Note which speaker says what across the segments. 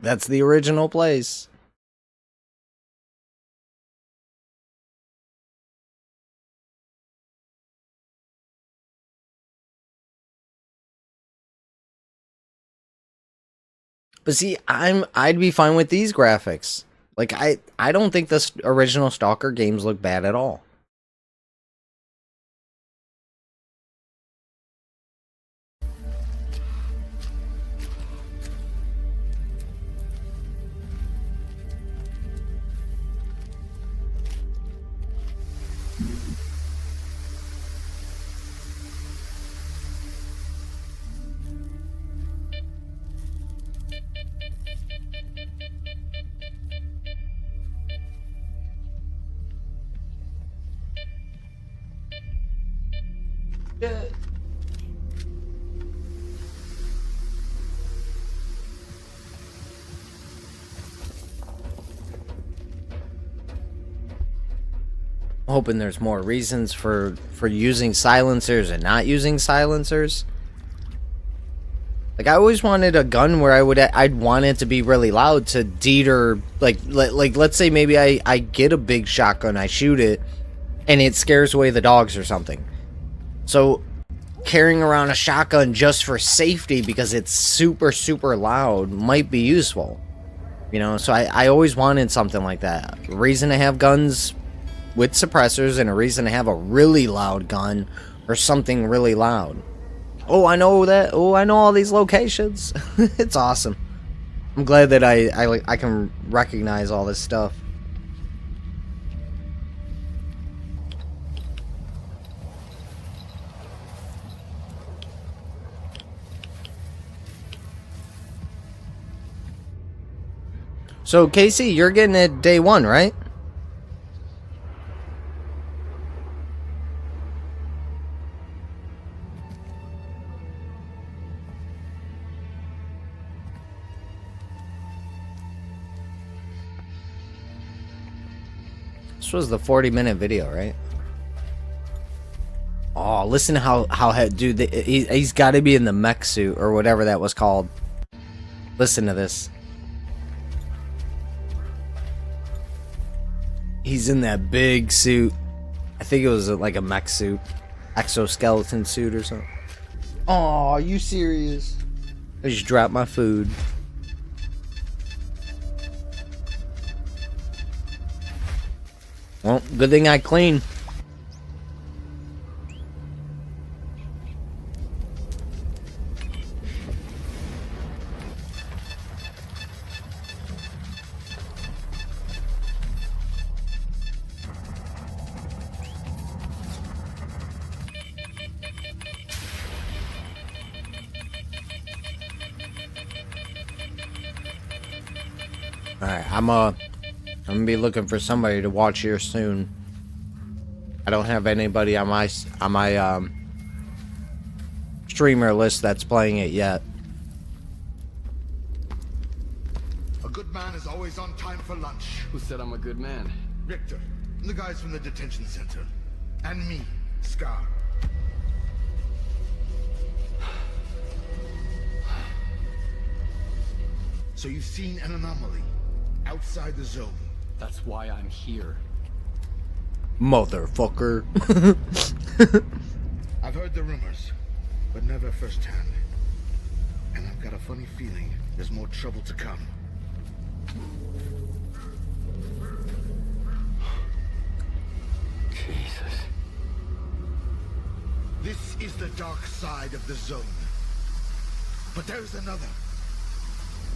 Speaker 1: That's the original place. But see, I'd be fine with these graphics. Like I don't think the original Stalker games look bad at all. Yeah. Hoping there's more reasons for using silencers and not using silencers. Like, I always wanted a gun where I'd want it to be really loud to deter, like let's say maybe I get a big shotgun, I shoot it, and it scares away the dogs or something. So carrying around a shotgun just for safety because it's super, super loud might be useful. You know, so I always wanted something like that. A reason to have guns with suppressors and a reason to have a really loud gun or something really loud. Oh, I know that. Oh, I know all these locations. It's awesome. I'm glad that I can recognize all this stuff. So, Casey, you're getting it day one, right? This was the 40-minute video, right? Oh, listen to how dude, he's got to be in the mech suit or whatever that was called. Listen to this. He's in that big suit. I think it was like a mech suit, exoskeleton suit or something. Oh, are you serious? I just dropped my food. Well, good thing I clean. Alright, I'm gonna be looking for somebody to watch here soon. I don't have anybody on my streamer list that's playing it yet.
Speaker 2: A good man is always on time for lunch.
Speaker 3: Who said I'm a good man?
Speaker 2: Victor, and the guys from the detention center, and me, Scar. So you've seen an anomaly outside the zone.
Speaker 3: That's why I'm here.
Speaker 1: Motherfucker.
Speaker 2: I've heard the rumors, but never firsthand. And I've got a funny feeling there's more trouble to come.
Speaker 3: Jesus.
Speaker 2: This is the dark side of the zone. But there's another.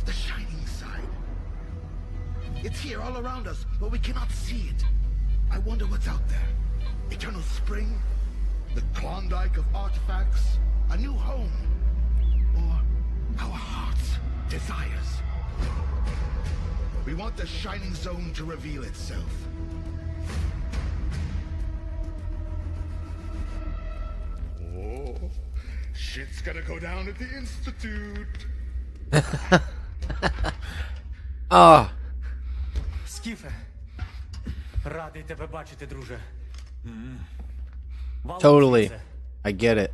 Speaker 2: The shining side. It's here all around us, but we cannot see it. I wonder what's out there. Eternal spring? The Klondike of artifacts? A new home? Or our heart's desires? We want the shining zone to reveal itself. Oh, shit's gonna go down at the Institute.
Speaker 1: Oh.
Speaker 4: Скіфе, радий тебе бачити, друже.
Speaker 1: Totally. I get it.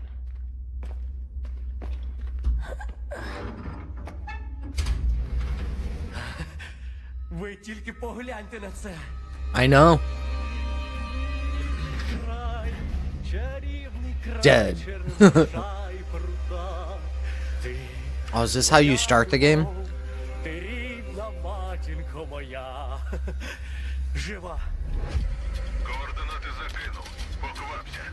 Speaker 4: Ви тільки погляньте на це.
Speaker 1: I know.
Speaker 4: Край, чарівний край,
Speaker 1: Dead.
Speaker 4: через край пруда. Ти
Speaker 1: Oh, is this how you start the game?
Speaker 4: Ти рідна матінко моя. Жива.
Speaker 2: Координати закинув. Поквапся.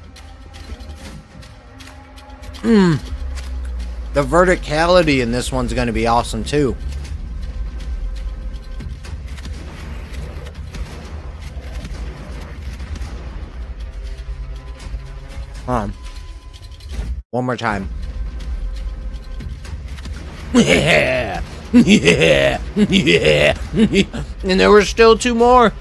Speaker 1: The verticality in this one's gonna be awesome too. One more time. Yeah, yeah, yeah. And there were still two more.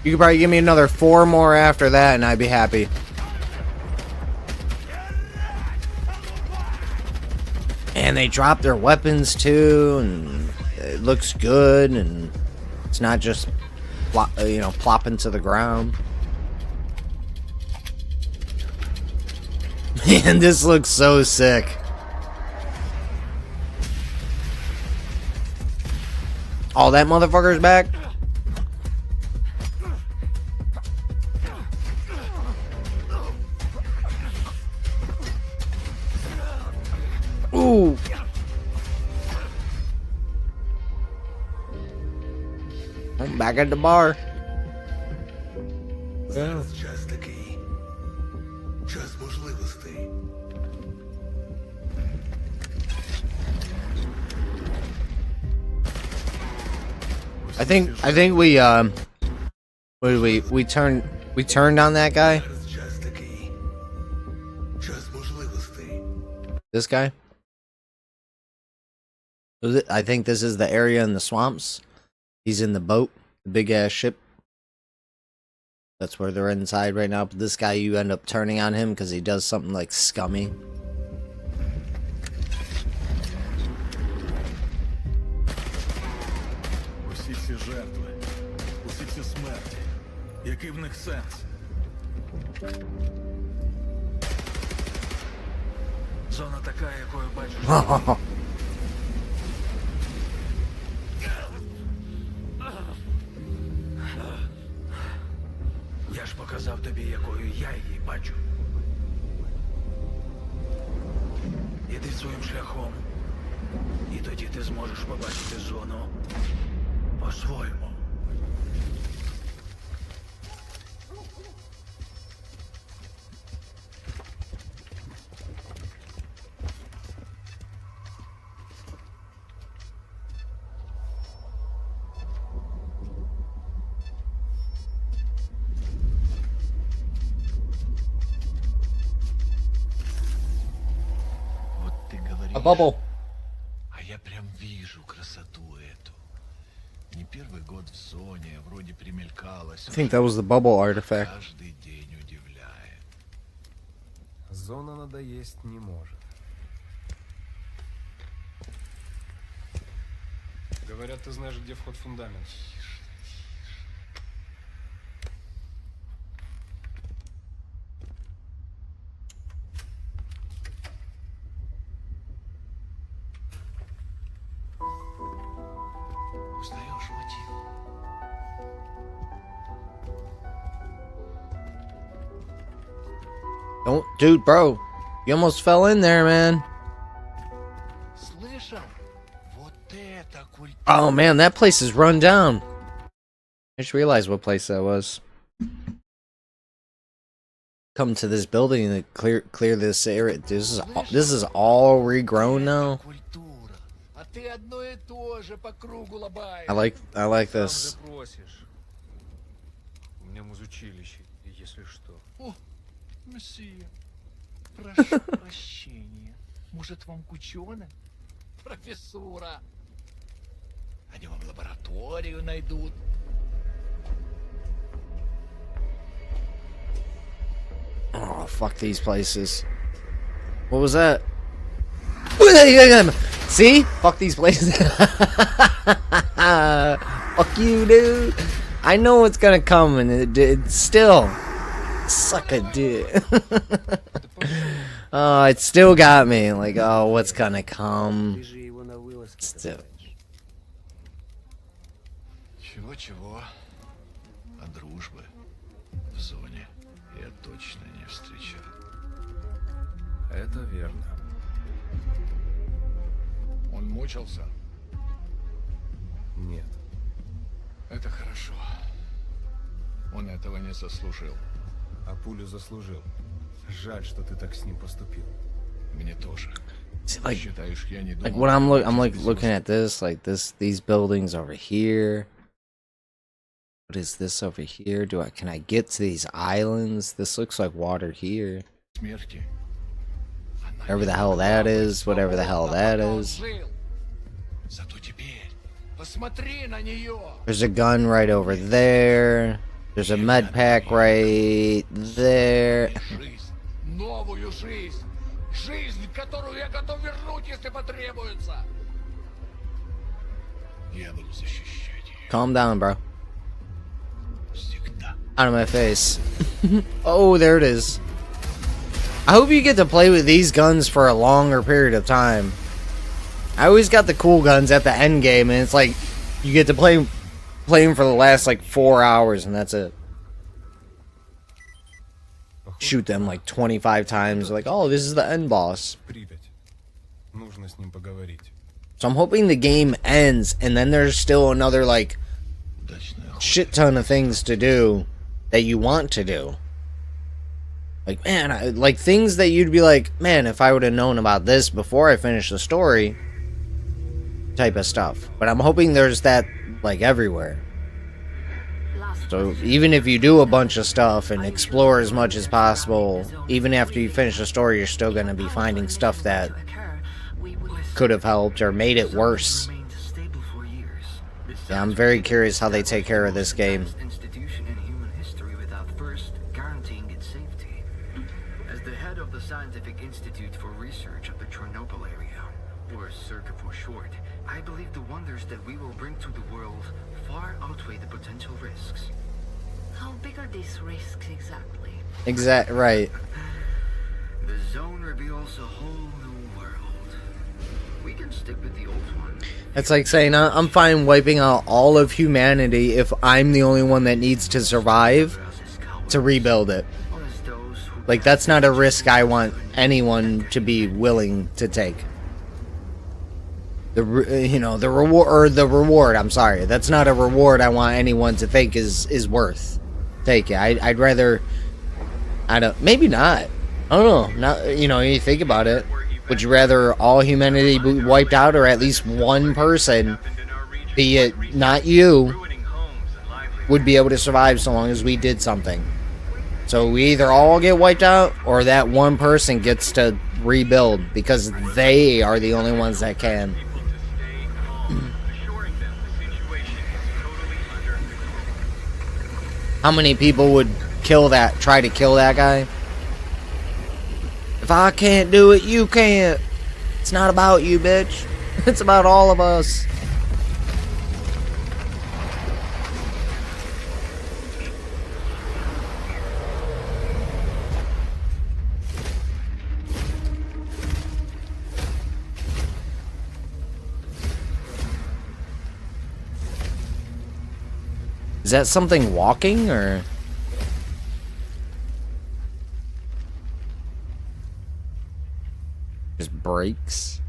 Speaker 1: You could probably give me another 4 more after that, and I'd be happy. And they drop their weapons too, and it looks good, and it's not just, plopping to the ground. Man, this looks so sick. Oh, that motherfucker's back? Ooh. I'm back at the bar.
Speaker 2: Зараз час такий. Час можливостей.
Speaker 1: I think we turned on that guy.
Speaker 2: Зараз час такий. Час можливостей.
Speaker 1: This guy. I think this is the area in the swamps. He's in the boat, the big ass ship. That's where they're inside right now. But this guy, you end up turning on him because he does something like scummy.
Speaker 2: Усі ці жертви. Усі ці смерті. Який в них сенс? Зона така, якою бачиш. Я ж показав тобі, якою я її бачу. Іди своїм шляхом. І тоді ти зможеш побачити зону по-своєму.
Speaker 1: A bubble.
Speaker 2: А я прям вижу красоту эту. Не первый год в зоне, вроде примелькалась.
Speaker 1: I think that was the bubble artifact.
Speaker 2: Каждый день удивляет.
Speaker 5: Зона надоесть не может. Говорят, ты знаешь, где вход в фундамент.
Speaker 2: Узнаешь мотив?
Speaker 1: Don't, dude, bro. You almost fell in there, man.
Speaker 2: Слышал? Вот это культура.
Speaker 1: Oh man, that place is run down. I just realized what place that was. Come to this building and clear this area. This is all regrown now.
Speaker 2: Культура. А ты одно и то же по кругу лобаешь.
Speaker 1: I like
Speaker 5: Сам
Speaker 1: this.
Speaker 5: запросишь. У меня музучилище, если что.
Speaker 2: О, месье, прошу прощения. Может, вам кучёнок? Профессура. Они вам лабораторию найдут.
Speaker 1: Oh, fuck these places. What was that? See? Fuck these places. Fuck you, dude. I know what's gonna come, and it still suck a dick. Oh, it still got me. Like, oh, what's gonna come?
Speaker 4: Вижу его на вылазке.
Speaker 1: Still.
Speaker 2: Чего-чего, а дружбы в зоне я точно не встречал.
Speaker 5: Это верно.
Speaker 2: Он мучился?
Speaker 5: Нет.
Speaker 2: Это хорошо. Он этого не заслужил.
Speaker 5: А пулю заслужил. Жаль, что ты так с ним поступил.
Speaker 2: Мне тоже.
Speaker 1: Like,
Speaker 2: Считаешь, я не
Speaker 1: like
Speaker 2: думал,
Speaker 1: when I'm
Speaker 2: что
Speaker 1: I'm like
Speaker 2: здесь
Speaker 1: looking at this, like these buildings over here. What is this over here? Can I get to these islands? This looks like water here.
Speaker 2: смерти. Она
Speaker 1: Whatever the
Speaker 2: не
Speaker 1: hell
Speaker 2: могла
Speaker 1: that
Speaker 2: быть
Speaker 1: is, whatever the hell
Speaker 2: свободна,
Speaker 1: that
Speaker 2: пока он
Speaker 1: is.
Speaker 2: жил. Зато теперь посмотри на нее.
Speaker 1: There's a gun right over there. There's a med pack right there.
Speaker 2: Жизнь, новую жизнь. Жизнь, которую я готов вернуть, если потребуется. Я буду защищать ее
Speaker 1: Calm down, bro.
Speaker 2: всегда.
Speaker 1: Out of my face. Oh, there it is. I hope you get to play with these guns for a longer period of time. I always got the cool guns at the end game, and it's like you get to play them for the last like 4 hours, and that's it. Shoot them like 25 times, like, oh, this is the end boss.
Speaker 5: Припять. Нужно с ним поговорить.
Speaker 1: So I'm hoping the game ends, and then there's still another like
Speaker 2: Удачная охота.
Speaker 1: shit ton of things to do that you want to do. Like, man, like things that you'd be like, man, if I would have known about this before I finished the story, type of stuff. But I'm hoping there's that like everywhere. So even if you do a bunch of stuff and explore as much as possible, even after you finish the story, you're still going to be finding stuff that could have helped or made it worse. Yeah, I'm very curious how they take care of this game.
Speaker 6: Institution in human history without first guaranteeing its safety. As the head of the Scientific Institute for Research of the Chornobyl area, or S.T.A.L.K.E.R for short, I believe the wonders that we will bring to the world far outweigh the potential risks.
Speaker 7: How big are these risks exactly?
Speaker 1: Right.
Speaker 6: The zone reveals a whole new world. We can stick with the old one.
Speaker 1: It's like saying, I'm fine wiping out all of humanity if I'm the only one that needs to survive to rebuild it.
Speaker 6: Or as those who
Speaker 1: Like, that's not a risk I want anyone to be willing to take. The reward, I'm sorry. That's not a reward I want anyone to think is worth taking. I'd rather, maybe not. I don't know. Not, you think about it. Would you rather all humanity be wiped out, or at least one person, be it not you, would be able to survive so long as we did something? So we either all get wiped out, or that one person gets to rebuild, because they are the only ones that can. How many people would try to kill that guy? If I can't do it, you can't. It's not about you, bitch. It's about all of us. Is that something walking, or? Just breaks?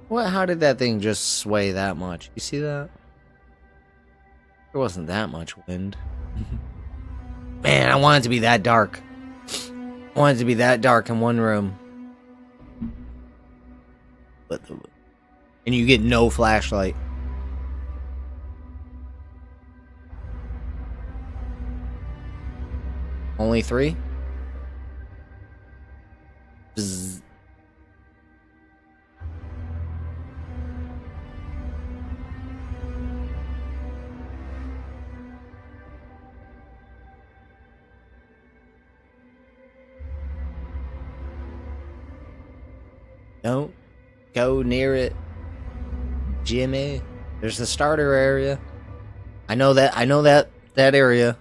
Speaker 1: What? How did that thing just sway that much? You see that? There wasn't that much wind. Man, I want it to be that dark. I want it to be that dark in one room. And you get no flashlight. Only 3? Bzz. Don't go near it, Jimmy. There's the starter area. I know that area.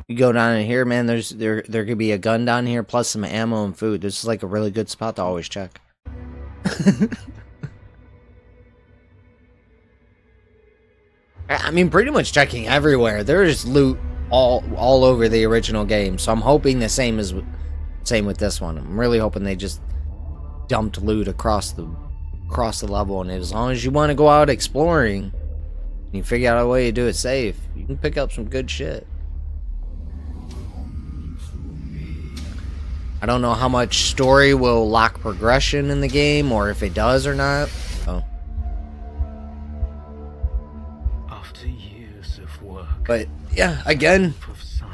Speaker 1: You go down in here, man, there could be a gun down here plus some ammo and food. This is like a really good spot to always check. I mean, pretty much checking everywhere. There's loot all over the original game, so I'm hoping the same with this one. I'm really hoping they just dumped loot across the level, and as long as you want to go out exploring and you figure out a way to do it safe, you can pick up some good shit. I don't know how much story will lock progression in the game, or if it does or not. So.
Speaker 6: After years of work,
Speaker 1: But yeah, again,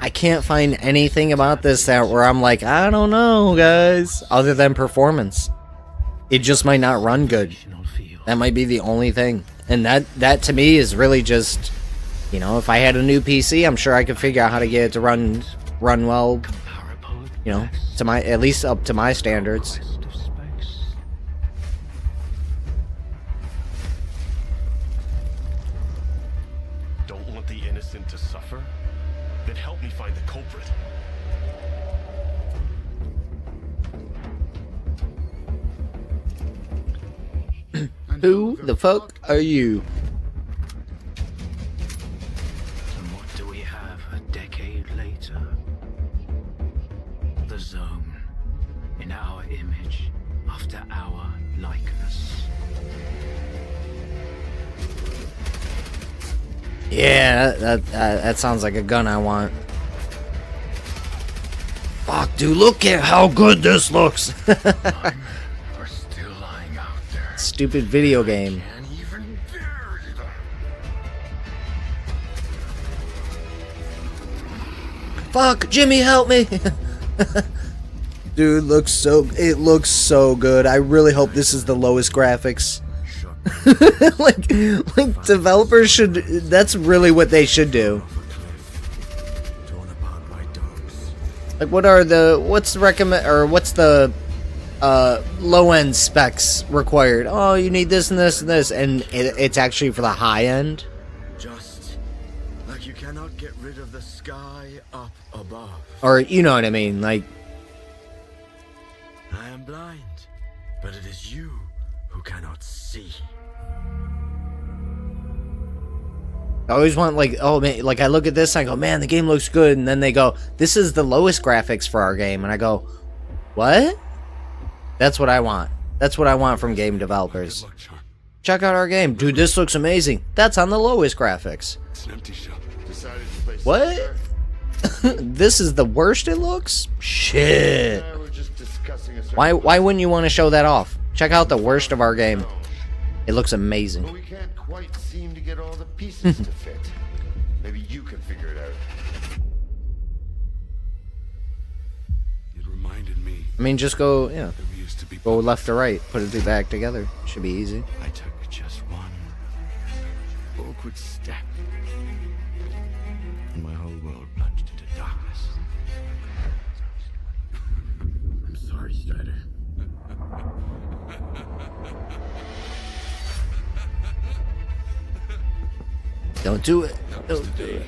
Speaker 1: I can't find anything about this that where I'm like, I don't know, guys, other than performance. It just might not run good. That might be the only thing. And that to me is really just, you know, if I had a new PC, I'm sure I could figure out how to get it to run well, you know, to my, at least up to my standards.
Speaker 8: Don't want the innocent to suffer? Then help me find the culprit.
Speaker 1: Who the fuck are you?
Speaker 6: And what do we have a decade later? The zone, in our image, after our likeness.
Speaker 1: Yeah, that sounds like a gun I want. Fuck, dude, look at how good this looks.
Speaker 2: Are still lying out there.
Speaker 1: Stupid video game.
Speaker 2: Can't even bear it.
Speaker 1: Fuck, Jimmy, help me. Dude, it looks so good. I really hope this is the lowest graphics. like developers should, that's really what they should do. Like, what's the low end specs required? Oh, you need this and this and this, and it's actually for the high end.
Speaker 2: Just like you cannot get rid of the sky up above.
Speaker 1: Or, you know what I mean, like,
Speaker 2: I am blind, but it is you who cannot see.
Speaker 1: I always want, like, oh man, like I look at this and I go, man, the game looks good, and then they go, this is the lowest graphics for our game, and I go, what? That's what I want. That's what I want from game developers. Check out our game. Dude, this looks amazing. That's on the lowest graphics.
Speaker 2: It's an empty shell. Decided to place
Speaker 1: What? This is the worst it looks? Shit.
Speaker 2: We're just discussing a
Speaker 1: Why wouldn't you want to show that off? Check out the worst of our game. It looks amazing.
Speaker 2: But we can't quite seem to get all the pieces to fit. Maybe you can figure it out.
Speaker 8: It reminded me
Speaker 1: I mean, just go, yeah,
Speaker 8: that we used to be
Speaker 1: go left to right. Put it back together. Should be easy.
Speaker 8: I took just one awkward step, and my whole world plunged into darkness.
Speaker 2: I'm sorry, Strider.
Speaker 1: Don't do it.
Speaker 8: That was
Speaker 1: Don't
Speaker 8: the
Speaker 1: do
Speaker 8: day
Speaker 1: it.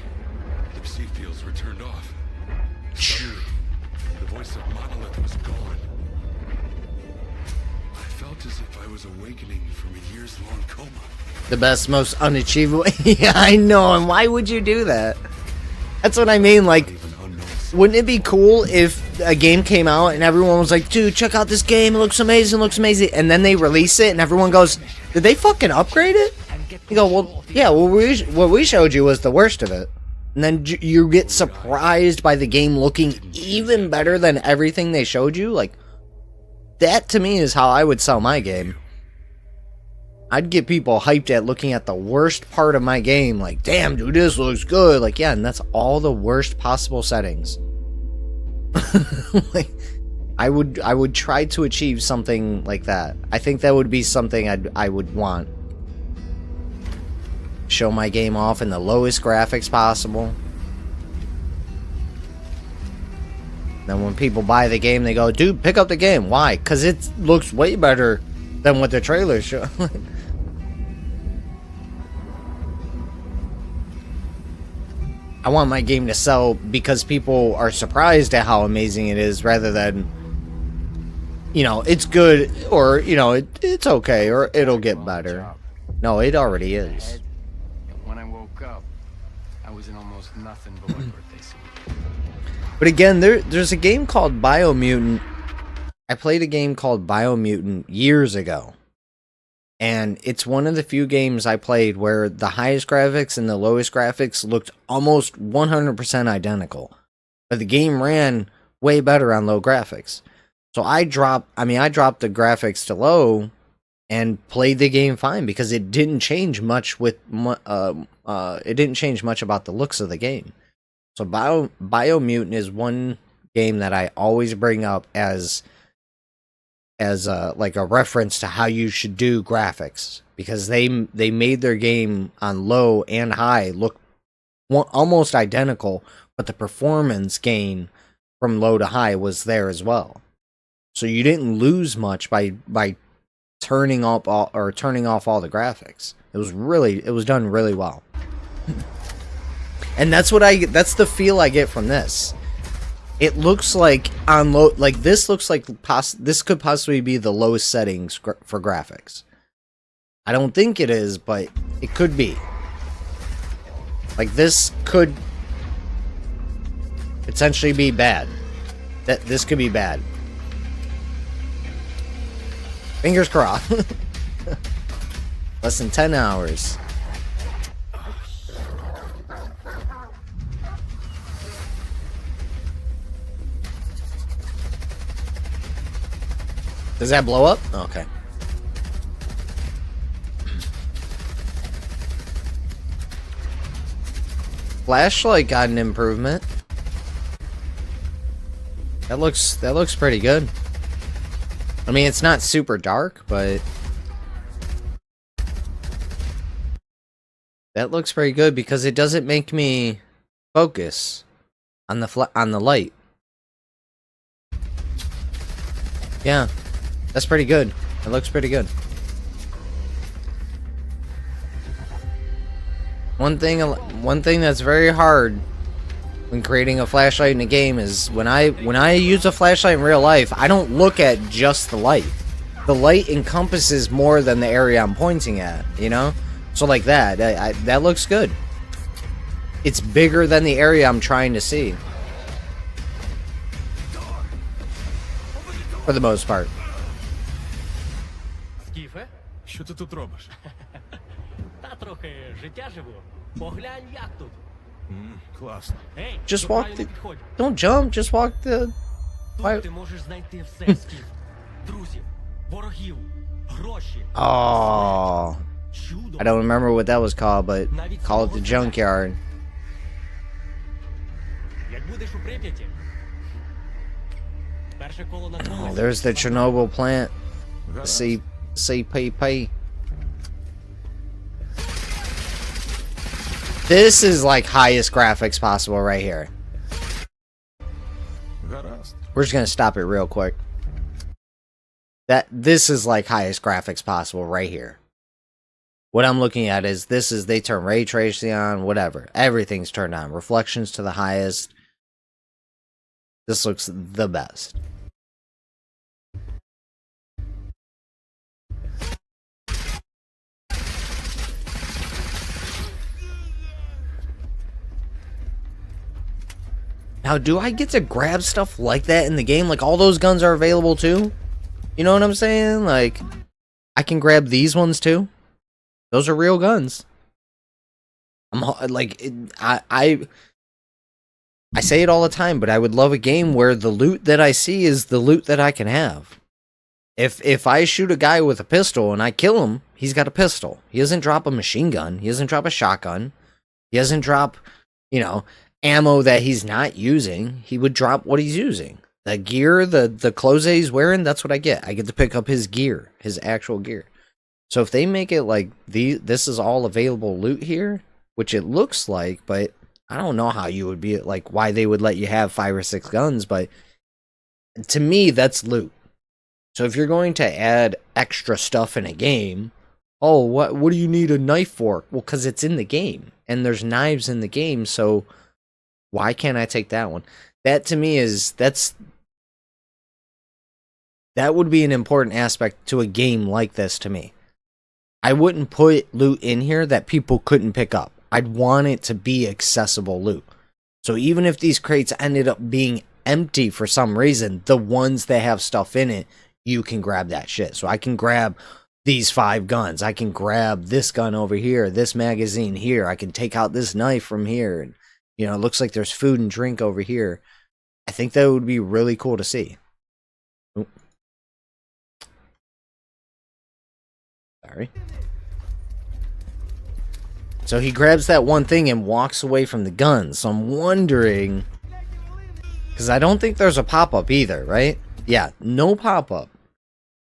Speaker 8: the sea fields were turned off. Suddenly, the voice of Monolith was gone. I felt as if I was awakening from a years-long coma.
Speaker 1: The best, most unachievable. Yeah, I know. And why would you do that? That's what I mean. Like,
Speaker 8: Even unknown.
Speaker 1: wouldn't it be cool if a game came out and everyone was like, dude, check out this game. It looks amazing. It looks amazing. And then they release it and everyone goes, did they fucking upgrade it? You go, well, yeah, what we showed you was the worst of it. And then you get surprised by the game looking even better than everything they showed you. Like, that to me is how I would sell my game. I'd get people hyped at looking at the worst part of my game. Like, damn, dude, this looks good. Like, yeah, and that's all the worst possible settings. Like, I would try to achieve something like that. I think that would be something I would want. Show my game off in the lowest graphics possible. Then when people buy the game, they go, dude, pick up the game. Why? Because it looks way better than what the trailers show. I want my game to sell because people are surprised at how amazing it is, rather than, you know, it's good, or, you know, it's okay, or it'll get better. No, it already is.
Speaker 3: When I woke up, I was in almost nothing but my birthday suit.
Speaker 1: But again, there's a game called Biomutant. I played a game called Biomutant years ago. And it's one of the few games I played where the highest graphics and the lowest graphics looked almost 100% identical. But the game ran way better on low graphics. So I dropped the graphics to low and played the game fine, because it didn't change much about the looks of the game. So Biomutant is one game that I always bring up as like a reference to how you should do graphics, because they made their game on low and high look almost identical, but the performance gain from low to high was there as well. So you didn't lose much by turning off all the graphics. It was done really well. And that's the feel I get from this. It looks like on low, like this looks like this could possibly be the lowest settings for graphics. I don't think it is, but it could be. Like, this could potentially be bad. This could be bad. Fingers crossed. Less than 10 hours. Does that blow up? Oh, okay. Flashlight got an improvement. That looks pretty good. I mean, it's not super dark, but that looks pretty good, because it doesn't make me focus on the light. Yeah, that's pretty good. It looks pretty good. One thing that's very hard when creating a flashlight in a game is when I use a flashlight in real life, I don't look at just the light. The light encompasses more than the area I'm pointing at, you know? So like that looks good. It's bigger than the area I'm trying to see. For the most part.
Speaker 4: Скіфе?
Speaker 5: Що ти тут робиш?
Speaker 4: Та трохи життя живу. Поглянь, як тут.
Speaker 5: Класно.
Speaker 4: Ей,
Speaker 1: Just
Speaker 4: до
Speaker 1: walk
Speaker 4: краю
Speaker 1: the...
Speaker 4: не підходь.
Speaker 1: Don't jump, just walk the...
Speaker 4: Тут ти можеш знайти все, Скіф. Друзів, ворогів, гроші.
Speaker 1: Oh,
Speaker 4: Чудо.
Speaker 1: I don't remember what that was called, but call it the junkyard.
Speaker 4: Як будеш у Прип'яті. Перше коло на колесі.
Speaker 1: Oh, there's the Chernobyl plant. CPP. This is like highest graphics possible right here.
Speaker 5: Гаразд.
Speaker 1: We're just gonna stop it real quick. This is like highest graphics possible right here. What I'm looking at is they turn ray tracing on, whatever. Everything's turned on. Reflections to the highest. This looks the best. Now, do I get to grab stuff like that in the game? Like, all those guns are available too? You know what I'm saying? Like, I can grab these ones too? Those are real guns. I'm like, I say it all the time, but I would love a game where the loot that I see is the loot that I can have. If I shoot a guy with a pistol and I kill him, he's got a pistol. He doesn't drop a machine gun. He doesn't drop a shotgun. He doesn't drop, you know, ammo that he's not using. He would drop what he's using. The gear, the clothes that he's wearing, that's what I get. I get to pick up his gear, his actual gear. So if they make it like this is all available loot here, which it looks like, but I don't know how you would be, like, why they would let you have 5 or 6 guns, but to me, that's loot. So if you're going to add extra stuff in a game, oh, what do you need a knife for? Well, because it's in the game, and there's knives in the game, so Why can't I take that one? That to me is, that would be an important aspect to a game like this to me. I wouldn't put loot in here that people couldn't pick up. I'd want it to be accessible loot. So even if these crates ended up being empty for some reason, the ones that have stuff in it, you can grab that shit. So I can grab these 5 guns. I can grab this gun over here, this magazine here. I can take out this knife from here. And, you know, it looks like there's food and drink over here. I think that would be really cool to see. Oop. Sorry. So he grabs that one thing and walks away from the gun. So I'm wondering, because I don't think there's a pop-up either, right? Yeah, no pop-up.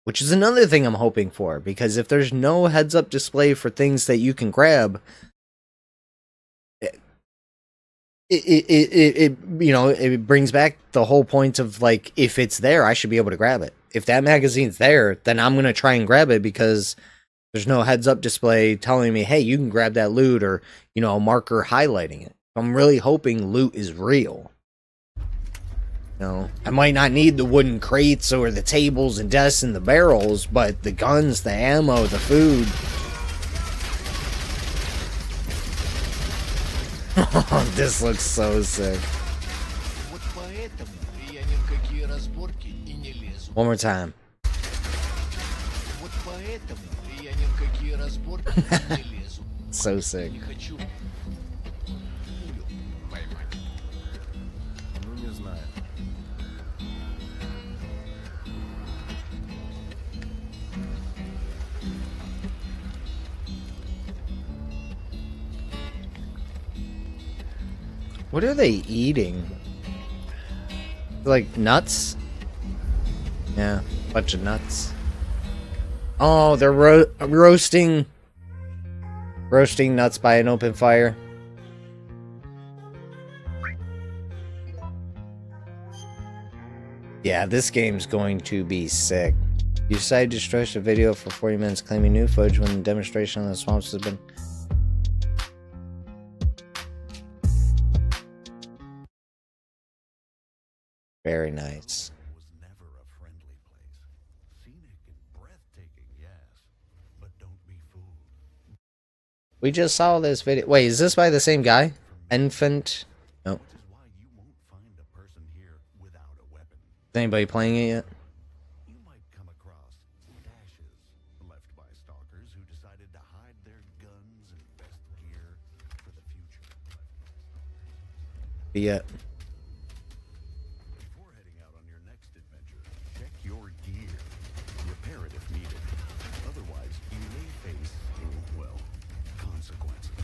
Speaker 1: Which is another thing I'm hoping for, because if there's no heads-up display for things that you can grab, it you know, it brings back the whole point of, like, if it's there, I should be able to grab it. If that magazine's there, then I'm going to try and grab it, because there's no heads-up display telling me, hey, you can grab that loot, or, you know, a marker highlighting it. I'm really hoping loot is real. You know, I might not need the wooden crates or the tables and desks and the barrels, but the guns, the ammo, the food. This looks so sick. One more time. So sick.
Speaker 5: Ну, не знаю.
Speaker 1: What are they eating? Like nuts? Yeah, bunch of nuts. Oh, they're roasting nuts by an open fire. Yeah, this game's going to be sick. You decided to stretch the video for 40 minutes claiming new footage when the demonstration on the swamps has been... Very nice.
Speaker 2: Was never a friendly place. Scenic and breathtaking, yes, but don't be fooled.
Speaker 1: We just saw this video. Wait, is this by the same guy? Infant? No.
Speaker 2: Which is why you won't find a person here without a weapon.
Speaker 1: Is anybody playing it yet?
Speaker 2: You might come across stashes left by stalkers who decided to hide their guns and best gear for the future.
Speaker 1: Yeah.
Speaker 2: Before heading out on your next adventure, check your gear. Repair it if needed. Otherwise, you may face, well, consequences.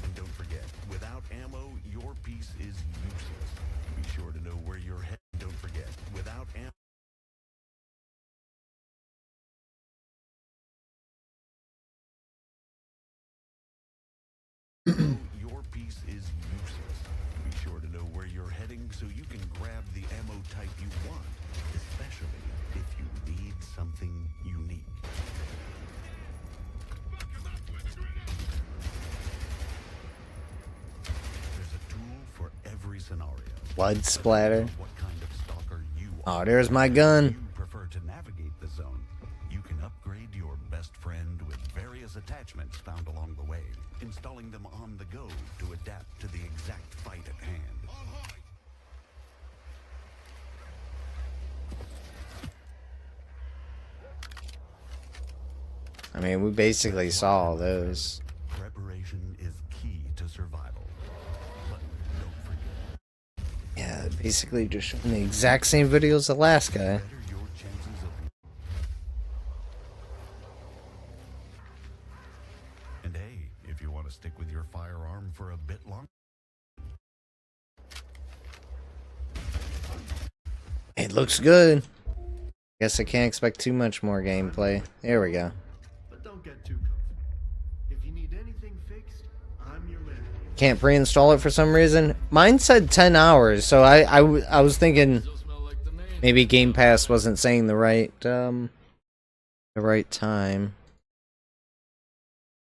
Speaker 2: And don't forget, without ammo, your piece is useless. Be sure to know where you're heading. Don't forget, without ammo... Your piece is useless. Be sure to know where you're heading so you can grab the ammo type you want, especially if you need something unique. There's a tool for every scenario.
Speaker 1: Blood splatter.
Speaker 2: What kind of stalker you are.
Speaker 1: Oh, there's my gun.
Speaker 2: You prefer to navigate the zone. You can upgrade your best friend with various attachments found along the way, installing them on the go to adapt to the exact fight at hand.
Speaker 1: I mean, we basically saw all those.
Speaker 2: Preparation is key to survival. But don't forget,
Speaker 1: Yeah, basically just showing the exact same video as the last guy.
Speaker 2: better your chances of... And hey, if you want to stick with your firearm for a bit longer...
Speaker 1: It looks good. Guess I can't expect too much more gameplay. There we go.
Speaker 2: But don't get too comfortable. If you need anything fixed, I'm your man.
Speaker 1: Can't pre-install it for some reason. Mine said 10 hours, so I was thinking maybe Game Pass wasn't saying the right time.